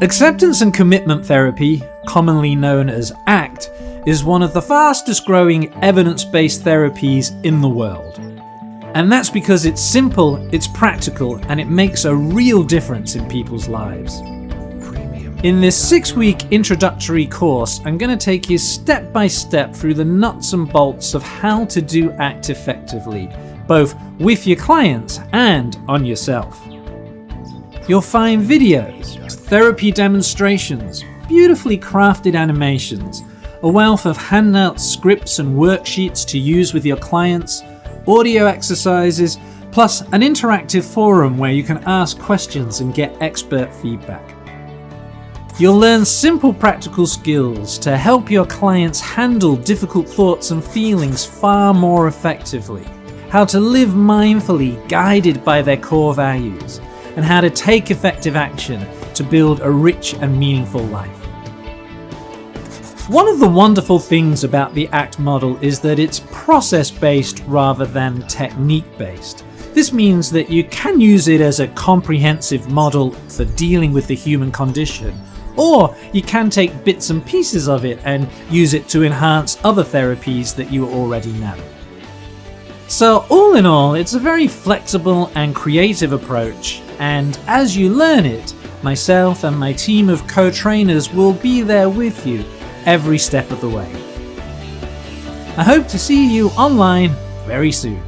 Acceptance and commitment therapy, commonly known as ACT, is one of the fastest growing evidence-based therapies in the world. And that's because it's simple, it's practical, and it makes a real difference in people's lives. In this 6-week introductory course, I'm going to take you step by step through the nuts and bolts of how to do ACT effectively, both with your clients and on yourself. You'll find videos, therapy demonstrations, beautifully crafted animations, a wealth of handouts, scripts and worksheets to use with your clients, audio exercises, plus an interactive forum where you can ask questions and get expert feedback. You'll learn simple practical skills to help your clients handle difficult thoughts and feelings far more effectively, how to live mindfully guided by their core values, and how to take effective action to build a rich and meaningful life. One of the wonderful things about the ACT model is that it's process-based rather than technique-based. This means that you can use it as a comprehensive model for dealing with the human condition, or you can take bits and pieces of it and use it to enhance other therapies that you already know. So all in all, it's a very flexible and creative approach, and as you learn it, myself and my team of co-trainers will be there with you every step of the way. I hope to see you online very soon.